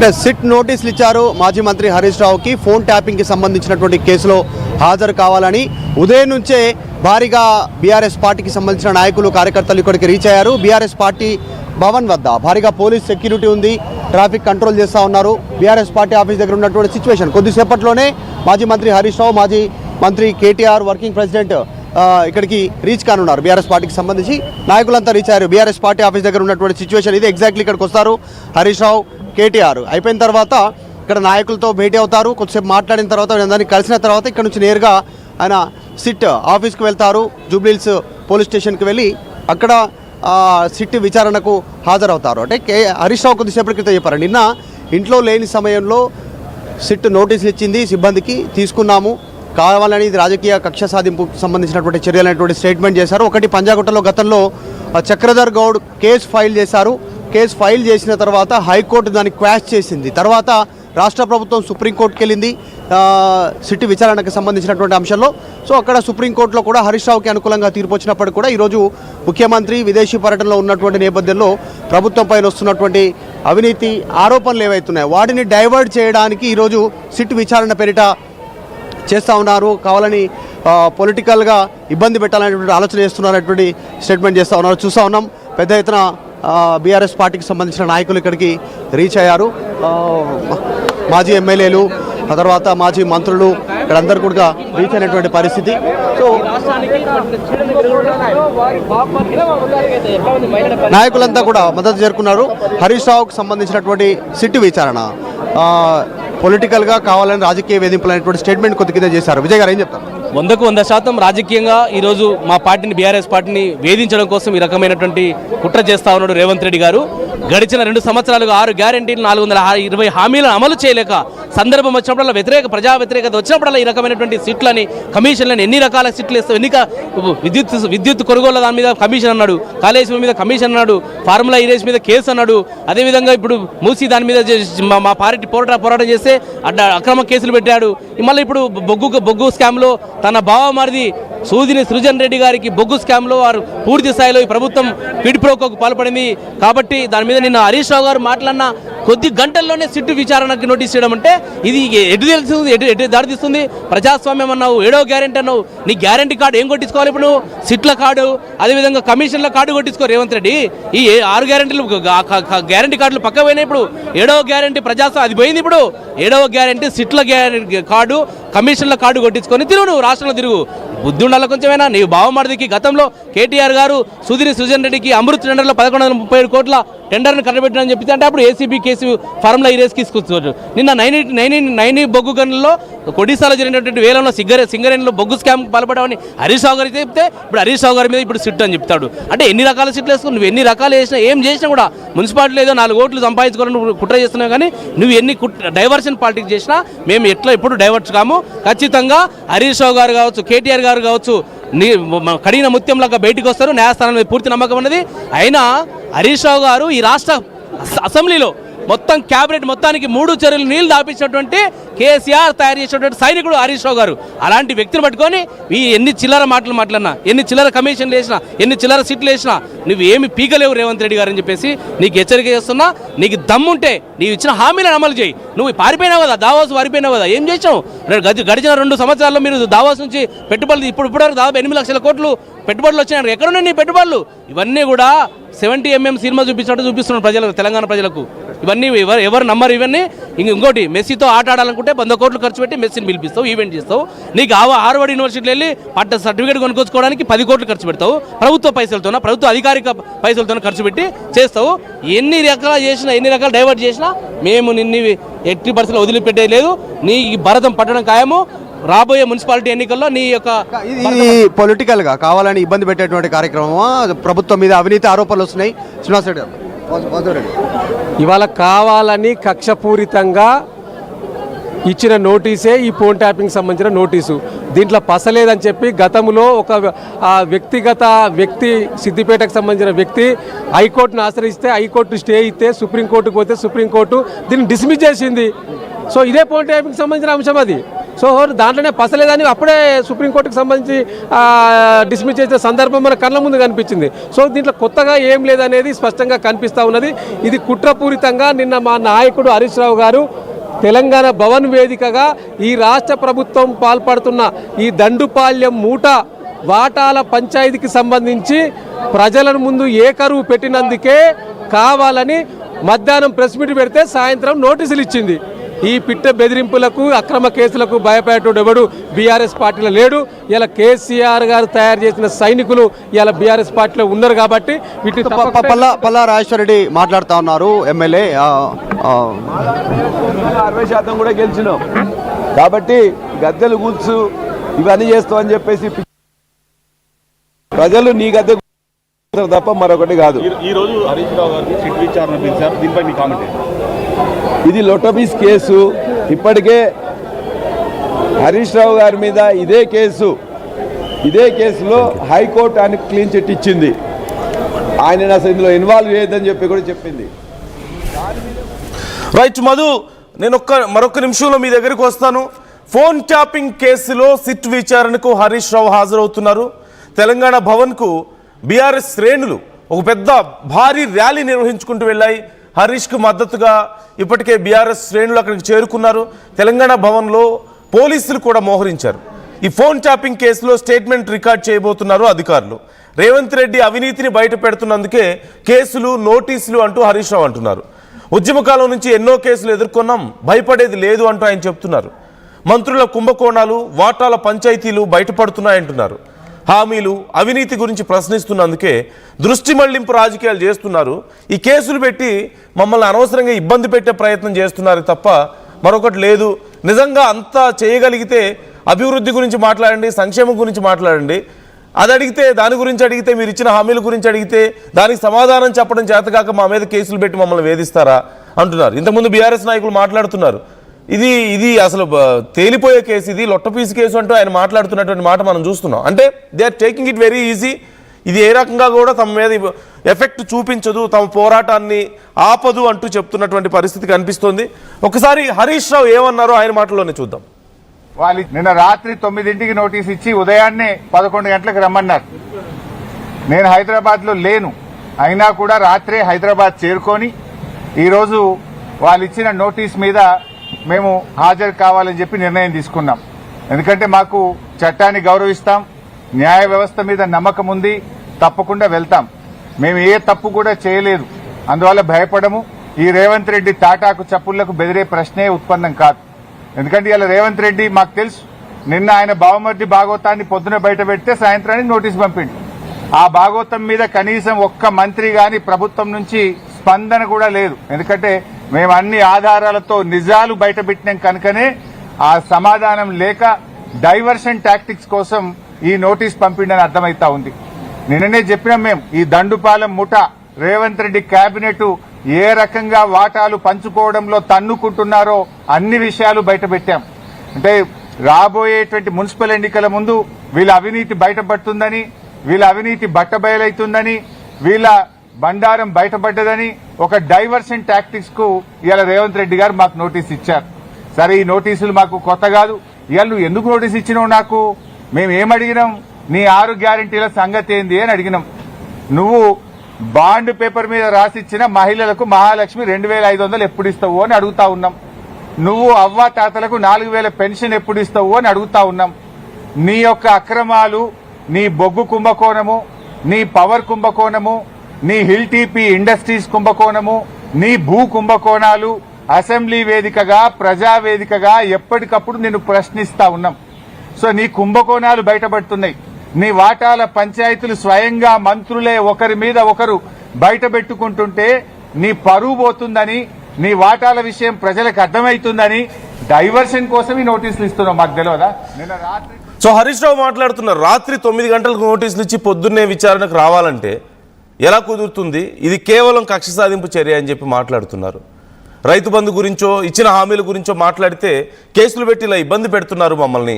అంటే సిట్ నోటీసులు ఇచ్చారు మాజీ మంత్రి హరీష్ రావుకి ఫోన్ ట్యాపింగ్కి సంబంధించినటువంటి కేసులో హాజరు కావాలని. ఉదయం నుంచే భారీగా బీఆర్ఎస్ పార్టీకి సంబంధించిన నాయకులు కార్యకర్తలు ఇక్కడికి రీచ్ అయ్యారు. బీఆర్ఎస్ పార్టీ భవన్ వద్ద భారీగా పోలీస్ సెక్యూరిటీ ఉంది, ట్రాఫిక్ కంట్రోల్ చేస్తూ ఉన్నారు. బీఆర్ఎస్ పార్టీ ఆఫీస్ దగ్గర ఉన్నటువంటి సిచ్యువేషన్ కొద్దిసేపట్లోనే మాజీ మంత్రి హరీష్ రావు, మాజీ మంత్రి కేటీఆర్, వర్కింగ్ ప్రెసిడెంట్ ఇక్కడికి రీచ్ కానున్నారు. బీఆర్ఎస్ పార్టీకి సంబంధించి నాయకులంతా రీచ్ అయ్యారు. బీఆర్ఎస్ పార్టీ ఆఫీస్ దగ్గర ఉన్నటువంటి సిచ్యువేషన్ ఇది. ఎగ్జాక్ట్లీ ఇక్కడికి వస్తారు హరీష్ రావు, కేటీఆర్. అయిపోయిన తర్వాత ఇక్కడ నాయకులతో భేటీ అవుతారు. కొద్దిసేపు మాట్లాడిన తర్వాత దాన్ని కలిసిన తర్వాత ఇక్కడ నుంచి నేరుగా ఆయన సిట్ ఆఫీస్కి వెళ్తారు. జూబ్లీహిల్స్ పోలీస్ స్టేషన్కి వెళ్ళి అక్కడ సిట్ విచారణకు హాజరవుతారు. అంటే హరీష్ రావు కొద్దిసేపటి క్రితం చెప్పారు, నిన్న ఇంట్లో లేని సమయంలో సిట్ నోటీసులు ఇచ్చింది సిబ్బందికి, తీసుకున్నాము, కావాలని ఇది రాజకీయ కక్ష సాధింపుకు సంబంధించినటువంటి చర్యలు అనేటువంటి స్టేట్మెంట్ చేశారు. ఒకటి, పంజాగుట్టలో గతంలో చక్రధర్ గౌడ్ కేసు ఫైల్ చేశారు. కేసు ఫైల్ చేసిన తర్వాత హైకోర్టు దాన్ని క్వాష్ చేసింది. తర్వాత రాష్ట్ర ప్రభుత్వం సుప్రీంకోర్టుకి వెళ్ళింది సిట్ విచారణకు సంబంధించినటువంటి అంశంలో. సో అక్కడ సుప్రీంకోర్టులో కూడా హరీష్ రావుకి అనుకూలంగా తీర్పు వచ్చినప్పటికీ కూడా ఈరోజు ముఖ్యమంత్రి విదేశీ పర్యటనలో ఉన్నటువంటి నేపథ్యంలో ప్రభుత్వం పైన వస్తున్నటువంటి అవినీతి ఆరోపణలు ఏవైతున్నాయో వాటిని డైవర్ట్ చేయడానికి ఈరోజు సిట్ విచారణ పేరిట చేస్తూ ఉన్నారు. కావాలని పొలిటికల్గా ఇబ్బంది పెట్టాలనేటువంటి ఆలోచన చేస్తున్నారనేటువంటి స్టేట్మెంట్ చేస్తూ ఉన్నారు. చూస్తూ ఉన్నాం పెద్ద ఎత్తున బీఆర్ఎస్ పార్టీకి సంబంధించిన నాయకులు ఇక్కడికి రీచ్ అయ్యారు. మాజీ ఎమ్మెల్యేలు, ఆ తర్వాత మాజీ మంత్రులు ఇక్కడందరూ కూడా రీచ్ అయినటువంటి పరిస్థితి. సో నాయకులంతా కూడా మద్దతు చేరుకున్నారు. హరీష్ రావుకు సంబంధించినటువంటి సిట్ విచారణ పొలిటికల్గా కావాలని రాజకీయ వేధింపులు అనేటువంటి స్టేట్మెంట్ కొద్ది కింద చేశారు. విజయ్ గారు ఏం చెప్తారు? 100% రాజకీయంగా ఈరోజు మా పార్టీని, బీఆర్ఎస్ పార్టీని వేధించడం కోసం ఈ రకమైనటువంటి కుట్ర చేస్తా ఉన్నాడు రేవంత్ రెడ్డి గారు. గడిచిన 2 సంవత్సరాలుగా 6 గ్యారెంటీలు, 420 హామీలను అమలు చేయలేక సందర్భం వచ్చినప్పుడల్లా ప్రజా వ్యతిరేకత వచ్చినప్పుడల్లా ఈ రకమైనటువంటి సీట్లని, కమిషన్లను ఎన్ని రకాల సీట్లు ఇస్తాం, విద్యుత్ కొనుగోలు దాని మీద కమిషన్ అన్నాడు, కాళేశ్వరం మీద కమిషన్ అన్నాడు, ఫార్ములా ఈరేస్ మీద కేసు అన్నాడు. అదేవిధంగా ఇప్పుడు మూసి దాని మీద మా పార్టీ పోరాటం చేస్తే అక్రమ కేసులు పెట్టాడు. మళ్ళీ ఇప్పుడు బొగ్గు స్కామ్లో తన బావమరిది సృజన్ రెడ్డి గారికి బొగ్గు స్కామ్లో వారు పూర్తి స్థాయిలో ఈ ప్రభుత్వం పిడిప్రోకోకు పాల్పడింది. కాబట్టి దాని మీద నిన్న హరీష్ రావు గారు మాట్లాడిన కొద్ది గంటల్లోనే సిట్టు విచారణకు నోటీస్ చేయడం అంటే ఇది ఎటు దారితీస్తుంది? ప్రజాస్వామ్యం అన్నావు, 7వ గ్యారెంటీ అన్నావు, నీ గ్యారెంటీ కార్డు ఏం కొట్టించుకోవాలి ఇప్పుడు? సిట్ల కార్డు, అదేవిధంగా కమిషన్ల కార్డు కొట్టించుకో రేవంత్ రెడ్డి. ఈ 6 గ్యారెంటీలు గ్యారెంటీ కార్డులు పక్క పోయినాయి. ఇప్పుడు 7వ గ్యారెంటీ ప్రజాస్వామ్యం అది పోయింది. ఇప్పుడు 7వ గ్యారెంటీ సిట్ల కార్డు, కమిషన్ల కార్డు కొట్టించుకొని తిరుగు, నువ్వు రాష్ట్రంలో తిరుగు. బుద్ధి ఉండాలి కొంచెమైనా. నీవు బావమరిదికి గతంలో కేటీఆర్ గారు సృజన్ రెడ్డికి అమృత్ టెండర్లో 1137 కోట్ల టెండర్ని కట్టబెట్టినని చెప్పితే అంటే అప్పుడు ఏసీబీ కేసు ఫార్ములా ఈరేస్ తీసుకొచ్చారు. నిన్న 9 బొగ్గు గనుల్లో ఒడిశాలో జరిగినటువంటి వేలంలో సింగరేణిలో బొగ్గు స్కామ్ పాల్పడమని హరీష్ రావు గారికి చెప్తే ఇప్పుడు హరీష్ రావు గారి మీద ఇప్పుడు సిట్ అని చెప్తాడు. అంటే ఎన్ని రకాల సిట్లు వేసుకుని నువ్వు ఎన్ని రకాలు వేసినా ఏం చేసినా కూడా మున్సిపాలిటీలో ఏదో 4 ఓట్లు సంపాదించుకోవాలని నువ్వు కుట్ర చేస్తున్నావు. కానీ నువ్వు ఎన్ని డైవర్షన్ పాలిటిక్స్ చేసినా మేము ఎప్పుడు డైవర్ట్ కాము. ఖచ్చితంగా హరీష్ రావు గారు కావచ్చు, కేటీఆర్ గారు కావచ్చు, కడిగిన ముత్యంలాగా బయటకు వస్తారు. న్యాయస్థానం మీద పూర్తి నమ్మకం ఉన్నది. అయినా హరీష్ రావు గారు ఈ రాష్ట్ర అసెంబ్లీలో మొత్తం క్యాబినెట్ మొత్తానికి 3 చెరువులు నీళ్లు దాపించినటువంటి కేసీఆర్ తయారు చేసినటువంటి సైనికుడు హరీష్ రావు గారు. అలాంటి వ్యక్తిని పట్టుకొని ఈ ఎన్ని చిల్లర మాటలు మాట్లాడినా, ఎన్ని చిల్లర కమిషన్లు వేసినా, ఎన్ని చిల్లర సీట్లు వేసినా నువ్వు ఏమి పీకలేవు రేవంత్ రెడ్డి గారు అని చెప్పేసి నీకు హెచ్చరిక చేస్తున్నా. నీకు దమ్ముంటే నీవు ఇచ్చిన హామీలను అమలు చేయి. నువ్వు పారిపోయినావు కదా, దావోస్ పారిపోయినావు కదా, ఏం చేసావు? గడిచిన 2 సంవత్సరాల్లో మీరు దావోస్ నుంచి పెట్టుబడులు ఇప్పటివరకు దాదాపు 8 లక్షల కోట్లు పెట్టుబడులు వచ్చినాయి. ఎక్కడున్నాయి నీ పెట్టుబడులు? ఇవన్నీ కూడా 70mm సినిమా చూపించినట్టు చూపిస్తున్నాడు ప్రజలకు, తెలంగాణ ప్రజలకు. ఇవన్నీ ఎవరు నమ్మరు. ఇవన్నీ ఇంకోటి, మెస్సీతో ఆట ఆడాలనుకుంటే 100 కోట్లు ఖర్చు పెట్టి మెస్సీని పిలిపిస్తావు, ఈవెంట్ చేస్తావు. నీకు హార్వర్డ్ యూనివర్సిటీలో వెళ్ళి సర్టిఫికేట్ కొనుక్కోవడానికి 10 కోట్లు ఖర్చు పెడతావు. ప్రభుత్వ పైసలతోన, ప్రభుత్వ అధికారిక పైసలతో ఖర్చు పెట్టి చేస్తావు. ఎన్ని రకాలు చేసినా, ఎన్ని రకాలు డైవర్ట్ చేసినా మేము నిన్ను ఎట్టి పరిస్థితుల్లో వదిలిపెట్టేయలేదు. నీ భరతం పట్టడం ఖాయము. రాబోయే మున్సిపాలిటీ ఎన్నికల్లో నీ యొక్క పొలిటికల్గా కావాలని ఇబ్బంది పెట్టేటువంటి కార్యక్రమమా? ప్రభుత్వం మీద అవినీతి ఆరోపణలు వస్తున్నాయి. శ్రీనివాస్ రెడ్డి గారు, ఇవాళ కావాలని కక్షపూరితంగా ఇచ్చిన నోటీసే ఈ ఫోన్ ట్యాపింగ్ సంబంధించిన నోటీసు. దీంట్లో పసలేదని చెప్పి గతంలో ఒక వ్యక్తి సిద్దిపేటకు సంబంధించిన వ్యక్తి హైకోర్టును ఆశ్రయిస్తే హైకోర్టు స్టే ఇస్తే సుప్రీంకోర్టుకు పోతే సుప్రీంకోర్టు దీన్ని డిస్మిస్ చేసింది. సో ఇదే ఫోన్ ట్యాపింగ్ సంబంధించిన అంశం అది. సో దాంట్లోనే పసలేదని అప్పుడే సుప్రీంకోర్టుకు సంబంధించి డిస్మిస్ చేసిన సందర్భం మన కళ్ళ ముందు కనిపించింది. సో దీంట్లో కొత్తగా ఏం లేదనేది స్పష్టంగా కనిపిస్తూ ఉన్నది. ఇది కుట్రపూరితంగా నిన్న మా నాయకుడు హరీష్ రావు గారు తెలంగాణ భవన్ వేదికగా ఈ రాష్ట్ర ప్రభుత్వం పాల్పడుతున్న ఈ దండుపాల్యం మూట వాటాల పంచాయతీకి సంబంధించి ప్రజల ముందు ఏకరువు పెట్టినందుకే కావాలని మధ్యాహ్నం ప్రెస్ మీట్ పెడితే సాయంత్రం నోటీసులు ఇచ్చింది. ఈ పిట్ట బెదిరింపులకు అక్రమ కేసులకు భయపడేటోడు ఎవడు బీఆర్ఎస్ పార్టీలో లేడు. ఇలా కేసీఆర్ గారు తయారు చేసిన సైనికులు ఇలా బీఆర్ఎస్ పార్టీలో ఉన్నారు కాబట్టి వీటిని పల్లా రాజేశ్వర రెడ్డి మాట్లాడుతూ ఉన్నారు ఎమ్మెల్యే. 60% కూడా గెలిచినాం కాబట్టి గద్దెలు కూల్చు ఇవన్నీ చేస్తామని చెప్పేసి ప్రజలు నీ గద్దె తప్ప మరొకటి కాదు. ఈ రోజు హరీష్ రావు గారికి సిట్ విచారణ పిలిచారు, దీనిపై మీ కామెంట్? ఇది లొటబీస్ కేసు. ఇప్పటికే హరీష్ రావు గారి మీద ఇదే కేసులో హైకోర్టు ఆయన క్లీన్ చిట్ ఇచ్చింది. ఆయన అసలు ఇందులో ఇన్వాల్వ్ చేయొద్దని చెప్పి కూడా చెప్పింది. రైట్ మధు, నేను మరొక నిమిషంలో మీ దగ్గరికి వస్తాను. ఫోన్ ట్యాపింగ్ కేసులో సిట్ విచారణకు హరీష్ రావు హాజరవుతున్నారు. తెలంగాణ భవన్కు బీఆర్ఎస్ శ్రేణులు ఒక పెద్ద భారీ ర్యాలీ నిర్వహించుకుంటూ వెళ్ళాయి. హరీష్కు మద్దతుగా ఇప్పటికే బీఆర్ఎస్ శ్రేణులు అక్కడికి చేరుకున్నారు. తెలంగాణ భవన్లో పోలీసులు కూడా మోహరించారు. ఈ ఫోన్ ట్యాపింగ్ కేసులో స్టేట్మెంట్ రికార్డ్ చేయబోతున్నారు అధికారులు. రేవంత్ రెడ్డి అవినీతిని బయట పెడుతున్నందుకే కేసులు నోటీసులు అంటూ హరీష్ రావు అంటున్నారు. ఉద్యమకాలం నుంచి ఎన్నో కేసులు ఎదుర్కొన్నాం, భయపడేది లేదు అంటూ ఆయన చెప్తున్నారు. మంత్రుల కుంభకోణాలు, వాటాల పంచాయతీలు బయటపడుతున్నాయంటున్నారు. హామీలు, అవినీతి గురించి ప్రశ్నిస్తున్నందుకే దృష్టి మళ్లింపు రాజకీయాలు చేస్తున్నారు. ఈ కేసులు పెట్టి మమ్మల్ని అనవసరంగా ఇబ్బంది పెట్టే ప్రయత్నం చేస్తున్నారు తప్ప మరొకటి లేదు. నిజంగా అంతా చేయగలిగితే అభివృద్ధి గురించి మాట్లాడండి, సంక్షేమం గురించి మాట్లాడండి. అది అడిగితే, దాని గురించి అడిగితే, మీరు ఇచ్చిన హామీల గురించి అడిగితే దానికి సమాధానం చెప్పడం చేతకాక మా మీద కేసులు పెట్టి మమ్మల్ని వేధిస్తారా అంటున్నారు. ఇంతకుముందు బీఆర్ఎస్ నాయకులు మాట్లాడుతున్నారు. ఇది అసలు తేలిపోయే కేసు, ఇది లొట్టపీసు కేసు అంటూ ఆయన మాట్లాడుతున్నటువంటి మాట మనం చూస్తున్నాం. అంటే they are taking it very easy. ఇది ఏ రకంగా కూడా తమ మీద ఎఫెక్ట్ చూపించదు, తమ పోరాటాన్ని ఆపదు అంటూ చెప్తున్నటువంటి పరిస్థితి కనిపిస్తోంది. ఒకసారి హరీష్ రావు ఏమన్నారో ఆయన మాటల్లోనే చూద్దాం. వాళ్ళు నిన్న రాత్రి 9ంటికి నోటీస్ ఇచ్చి ఉదయాన్నే 11 గంటలకు రమ్మన్నారు. నేను హైదరాబాద్లో లేను, అయినా కూడా రాత్రే హైదరాబాద్ చేరుకొని ఈరోజు వాళ్ళు ఇచ్చిన నోటీస్ మీద మేము హాజరు కావాలని చెప్పి నిర్ణయం తీసుకున్నాం. ఎందుకంటే మాకు చట్టాన్ని గౌరవిస్తాం, న్యాయ వ్యవస్థ మీద నమ్మకం ఉంది, తప్పకుండా వెళ్తాం. మేము ఏ తప్పు కూడా చేయలేదు, అందువల్ల భయపడము. ఈ రేవంత్ రెడ్డి తాటాకు చప్పుళ్లకు బెదిరే ప్రశ్నే ఉత్పన్నం కాదు. ఎందుకంటే ఇలా రేవంత్ రెడ్డి మాకు తెలుసు, నిన్న ఆయన బావమర్ది భాగవతాన్ని పొద్దున బయట పెడితే సాయంత్రానికి నోటీస్ పంపిండు. ఆ భాగవతం మీద కనీసం ఒక్క మంత్రి గాని ప్రభుత్వం నుంచి స్పందన కూడా లేదు. ఎందుకంటే మేము అన్ని ఆధారాలతో నిజాలు బయట పెట్టినాం కనుకనే ఆ సమాధానం లేక డైవర్షన్ టాక్టిక్స్ కోసం ఈ నోటీస్ పంపిండని అర్థమైతా ఉంది. నిన్ననే చెప్పినాం మేము, ఈ దండుపాలెం ముఠ, రేవంత్ రెడ్డి కేబినెట్ ఏ రకంగా వాటాలు పంచుకోవడంలో తన్నుకుంటున్నారో అన్ని విషయాలు బయట పెట్టాం. అంటే రాబోయేటువంటి మున్సిపల్ ఎన్నికల ముందు వీళ్ళ అవినీతి బయటపడుతుందని, వీళ్ళ అవినీతి బట్టబయలైతుందని, వీళ్ళ బండారం బయటపడ్డదని ఒక డైవర్షన్ టాక్టిక్స్ కు ఇవాళ రేవంత్ రెడ్డి గారు మాకు నోటీస్ ఇచ్చారు. సరే, ఈ నోటీసులు మాకు కొత్త కాదు. ఇవాళ నువ్వు ఎందుకు నోటీస్ ఇచ్చినావు నాకు? మేము ఏమడిగినాం? నీ 6 గ్యారంటీల సంగతి ఏంది అని అడిగినాం. నువ్వు బాండ్ పేపర్ మీద రాసిచ్చిన మహిళలకు మహాలక్ష్మి 2500 ఎప్పుడు ఇస్తావు అని అడుగుతా ఉన్నాం. నువ్వు అవ్వా తాతలకు 4000 పెన్షన్ ఎప్పుడు ఇస్తావు అని అడుగుతా ఉన్నాం. నీ యొక్క అక్రమాలు, నీ బొగ్గు కుంభకోణము, నీ పవర్ కుంభకోణము, నీ హిల్ టీపీ ఇండస్ట్రీస్ కుంభకోణము, నీ భూ కుంభకోణాలు అసెంబ్లీ వేదికగా, ప్రజా వేదికగా ఎప్పటికప్పుడు నిన్ను ప్రశ్నిస్తా ఉన్నాం. సో నీ కుంభకోణాలు బయటపడుతున్నాయి. నీ వాటాల పంచాయతీలు స్వయంగా మంత్రులే ఒకరి మీద ఒకరు బయట పెట్టుకుంటుంటే నీ పరువు పోతుందని, నీ వాటాల విషయం ప్రజలకు అర్థమవుతుందని డైవర్షన్ కోసం ఈ నోటీసులు ఇస్తున్నాం. మాకు తెలియదా? నిన్న రాత్రి సో హరీష్ రావు మాట్లాడుతున్నారు, రాత్రి 9 గంటలకు నోటీసులు ఇచ్చి పొద్దున్నే విచారణకు రావాలంటే ఎలా కుదురుతుంది? ఇది కేవలం కక్ష సాధింపు చర్య అని చెప్పి మాట్లాడుతున్నారు. రైతు బంధు గురించో, ఇచ్చిన హామీల గురించో మాట్లాడితే కేసులు పెట్టి ఇలా ఇబ్బంది పెడుతున్నారు మమ్మల్ని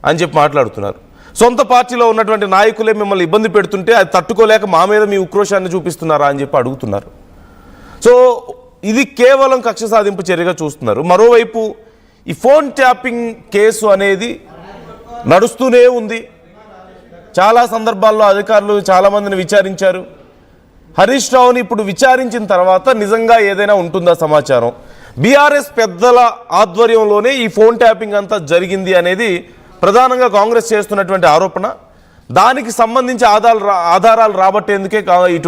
అని చెప్పి మాట్లాడుతున్నారు. సొంత పార్టీలో ఉన్నటువంటి నాయకులే మిమ్మల్ని ఇబ్బంది పెడుతుంటే అది తట్టుకోలేక మా మీద మీ ఉక్రోషాన్ని చూపిస్తున్నారా అని చెప్పి అడుగుతున్నారు. సో ఇది కేవలం కక్ష సాధింపు చర్యగా చూస్తున్నారు. మరోవైపు ఈ ఫోన్ ట్యాపింగ్ కేసు అనేది నడుస్తూనే ఉంది. చాలా సందర్భాల్లో అధికారులు చాలామందిని విచారించారు. హరీష్ రావుని ఇప్పుడు విచారించిన తర్వాత నిజంగా ఏదైనా ఉంటుందా సమాచారం? బీఆర్ఎస్ పెద్దల ఆధ్వర్యంలోనే ఈ ఫోన్ ట్యాపింగ్ అంతా జరిగింది అనేది ప్రధానంగా కాంగ్రెస్ చేస్తున్నటువంటి ఆరోపణ. దానికి సంబంధించి ఆధారాలు రాబట్టేందుకే ఇటు